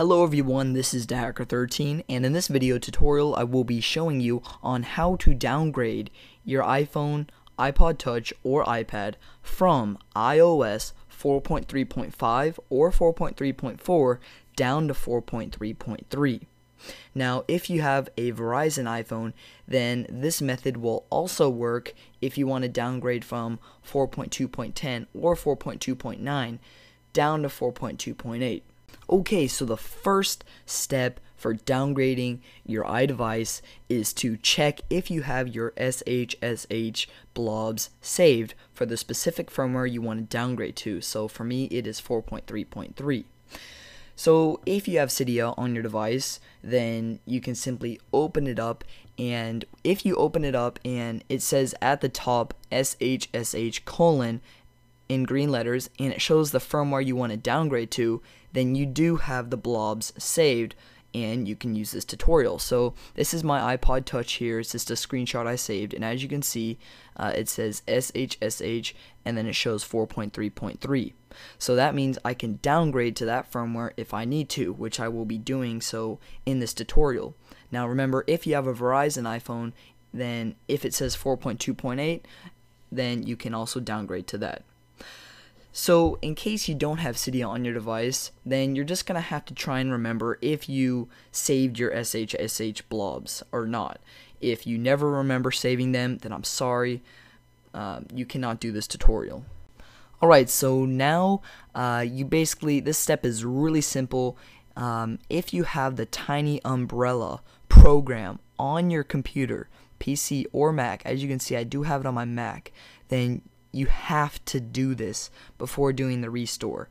Hello everyone, this is Dahacker13, and in this video tutorial I will be showing you on how to downgrade your iPhone, iPod Touch, or iPad from iOS 4.3.5 or 4.3.4 down to 4.3.3. Now, if you have a Verizon iPhone, then this method will also work if you want to downgrade from 4.2.10 or 4.2.9 down to 4.2.8. Okay, so the first step for downgrading your iDevice is to check if you have your SHSH blobs saved for the specific firmware you want to downgrade to. So for me, it is 4.3.3. So if you have Cydia on your device, then you can simply open it up, and if you open it up and it says at the top SHSH colon in green letters and it shows the firmware you want to downgrade to, then you do have the blobs saved and you can use this tutorial. So this is my iPod Touch here. It's just a screenshot I saved, and as you can see it says SHSH and then it shows 4.3.3. so that means I can downgrade to that firmware if I need to, which I will be doing so in this tutorial. Now remember, if you have a Verizon iPhone, then if it says 4.2.8, then you can also downgrade to that. So in case you don't have Cydia on your device, then you're just going to have to try and remember if you saved your SHSH blobs or not. If you never remember saving them, then I'm sorry, you cannot do this tutorial. Alright, so now this step is really simple. If you have the Tiny Umbrella program on your computer, PC or Mac, as you can see I do have it on my Mac, then you have to do this before doing the restore,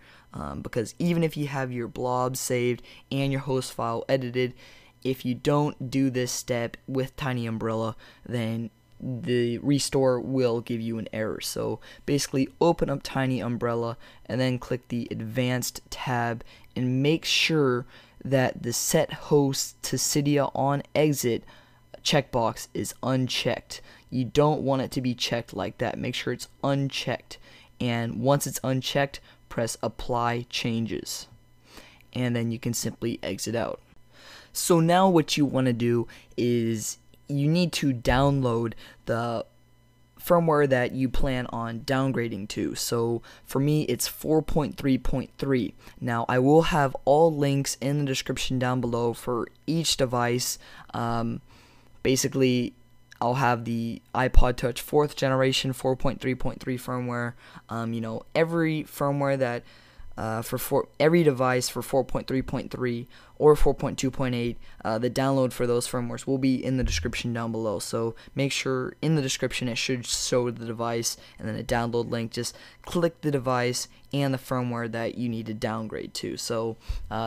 because even if you have your blobs saved and your host file edited, if you don't do this step with Tiny Umbrella, then the restore will give you an error. So basically open up Tiny Umbrella and then click the advanced tab and make sure that the set host to Cydia on exit checkbox is unchecked. You don't want it to be checked like that. Make sure it's unchecked, and once it's unchecked, press apply changes, and then you can simply exit out. So now what you want to do is you need to download the firmware that you plan on downgrading to. So for me, it's 4.3.3. Now I will have all links in the description down below for each device. Basically, I'll have the iPod Touch 4th generation 4.3.3 firmware. Every firmware that for every device for 4.3.3 or 4.2.8, the download for those firmwares will be in the description down below. So make sure in the description it should show the device and then a download link. Just click the device and the firmware that you need to downgrade to. So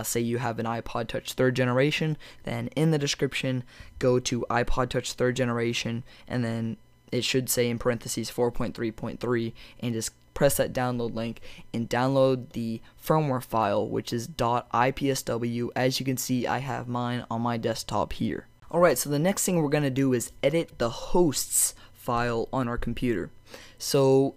say you have an iPod Touch 3rd generation, then in the description go to iPod Touch 3rd generation, and then it should say in parentheses 4.3.3, and just press that download link and download the firmware file, which is .ipsw. As you can see, I have mine on my desktop here. Alright, so the next thing we're going to do is edit the hosts file on our computer. So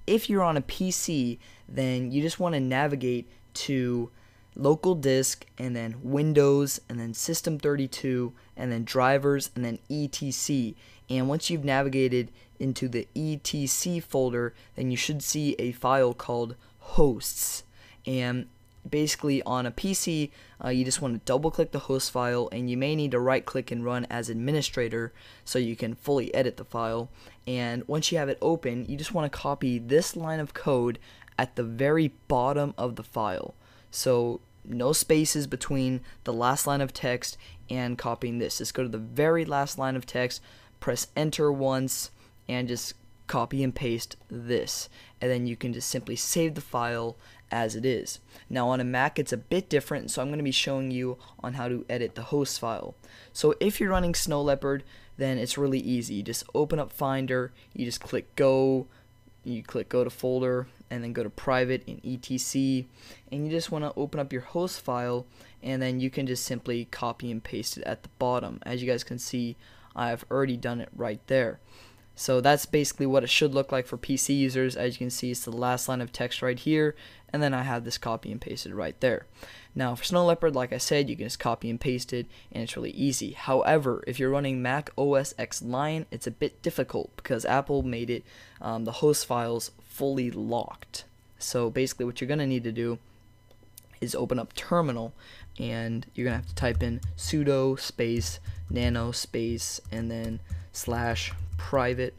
if you're on a PC, then you just want to navigate to local disk and then Windows and then System32 and then drivers and then etc. And once you've navigated into the etc folder, then you should see a file called hosts. And basically on a PC, you just want to double click the host file, and you may need to right click and run as administrator so you can fully edit the file. And once you have it open, you just want to copy this line of code at the very bottom of the file. So no spaces between the last line of text and copying this. Just go to the very last line of text, press enter once, and just copy and paste this, and then you can just simply save the file as it is. Now on a Mac it's a bit different, so I'm going to be showing you on how to edit the host file. So if you're running Snow Leopard, then it's really easy. You just open up Finder, you just click go, you click go to folder, and then go to private in etc, and you just want to open up your host file, and then you can just simply copy and paste it at the bottom. As you guys can see, I've already done it right there. So that's basically what it should look like for PC users. As you can see, it's the last line of text right here, and then I have this copy and pasted right there. Now for Snow Leopard, like I said, you can just copy and paste it, and it's really easy. However, if you're running Mac OS X Lion, it's a bit difficult because Apple made it the host files fully locked. So basically what you're going to need to do is open up Terminal, and you're going to have to type in sudo space nano space and then /private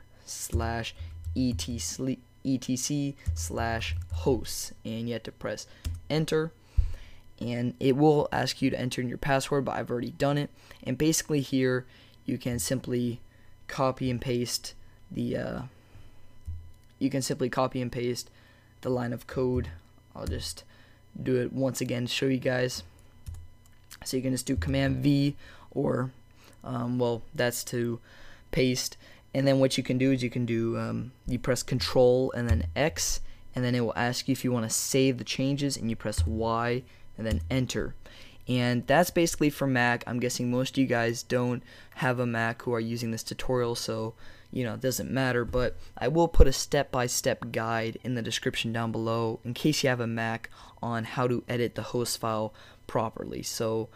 /etc/hosts, and you have to press enter, and it will ask you to enter in your password, but I've already done it. And basically here you can simply copy and paste the line of code. I'll just do it once again to show you guys. So you can just do Command V, or well, that's to paste. And then what you can do is you press Control and then X, and then it will ask you if you want to save the changes, and you press Y and then enter. And that's basically for Mac. I'm guessing most of you guys don't have a Mac who are using this tutorial, so it doesn't matter, but I will put a step-by-step guide in the description down below in case you have a Mac on how to edit the host file properly. So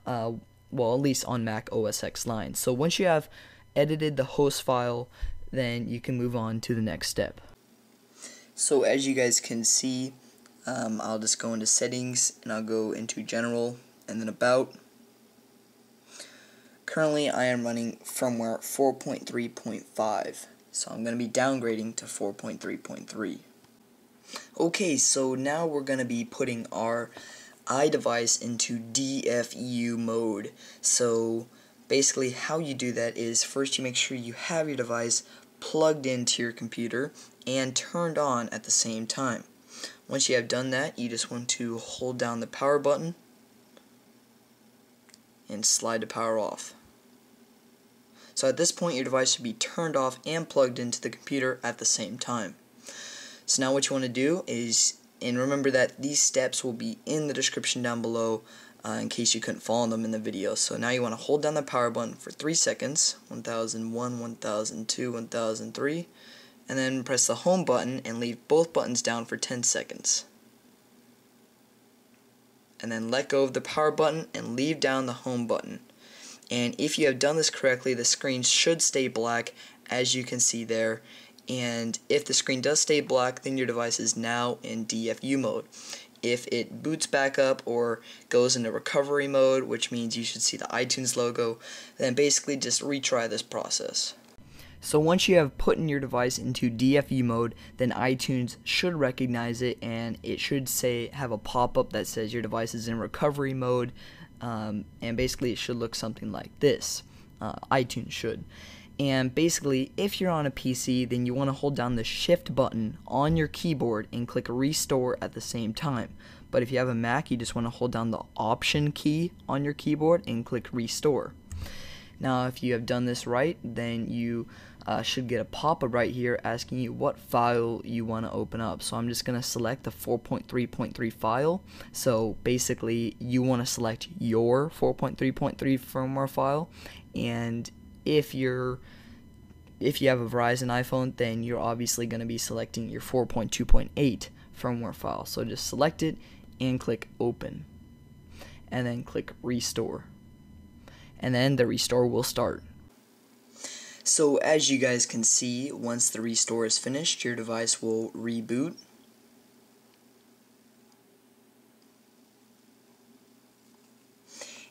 well, at least on Mac OS X Lion. So once you have edited the host file, then you can move on to the next step. So as you guys can see, I'll just go into settings, and I'll go into general and then about. Currently I am running firmware 4.3.5, so I'm going to be downgrading to 4.3.3. Okay, so now we're going to be putting our iDevice into DFU mode. So basically how you do that is, first you make sure you have your device plugged into your computer and turned on at the same time. Once you have done that, you just want to hold down the power button and slide the power off. So at this point your device should be turned off and plugged into the computer at the same time. So now what you want to do is, and remember that these steps will be in the description down below in case you couldn't follow them in the video. So now you want to hold down the power button for 3 seconds, 1001, 1002, 1003, and then press the home button and leave both buttons down for 10 seconds. And then let go of the power button and leave down the home button. And if you have done this correctly, the screen should stay black, as you can see there. And if the screen does stay black, then your device is now in DFU mode. If it boots back up or goes into recovery mode, which means you should see the iTunes logo, then basically just retry this process. So once you have put in your device into DFU mode, then iTunes should recognize it, and it should have a pop-up that says your device is in recovery mode, and basically it should look something like this. iTunes should. And basically, if you're on a PC, then you want to hold down the shift button on your keyboard and click restore at the same time. But if you have a Mac, you just want to hold down the option key on your keyboard and click restore. Now if you have done this right, then you should get a pop-up right here asking you what file you want to open up. So I'm just going to select the 4.3.3 file. So basically you want to select your 4.3.3 firmware file, and if you have a Verizon iPhone, then you're obviously going to be selecting your 4.2.8 firmware file. So just select it and click open, and then click restore, and then the restore will start. So as you guys can see, once the restore is finished, your device will reboot.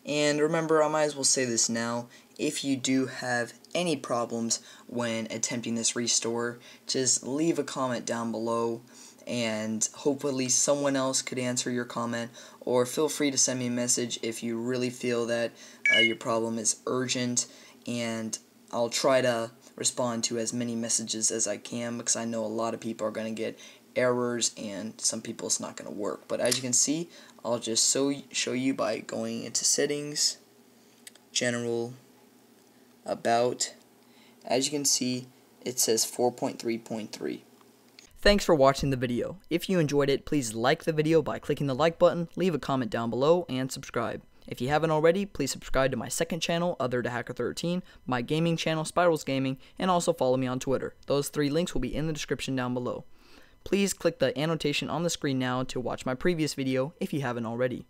And remember, I might as well say this now, if you do have any problems when attempting this restore, just leave a comment down below, and hopefully someone else could answer your comment, or feel free to send me a message if you really feel that your problem is urgent, and I'll try to respond to as many messages as I can, because I know a lot of people are going to get errors and some people it's not going to work. But as you can see, I'll just show you by going into settings, general, about. As you can see, it says 4.3.3. Thanks for watching the video. If you enjoyed it, please like the video by clicking the like button, leave a comment down below, and subscribe. If you haven't already, please subscribe to my second channel, Other to Hacker 13, my gaming channel, Spirals Gaming, and also follow me on Twitter. Those 3 links will be in the description down below. Please click the annotation on the screen now to watch my previous video if you haven't already.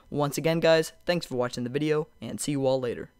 Once again guys, thanks for watching the video, and see you all later.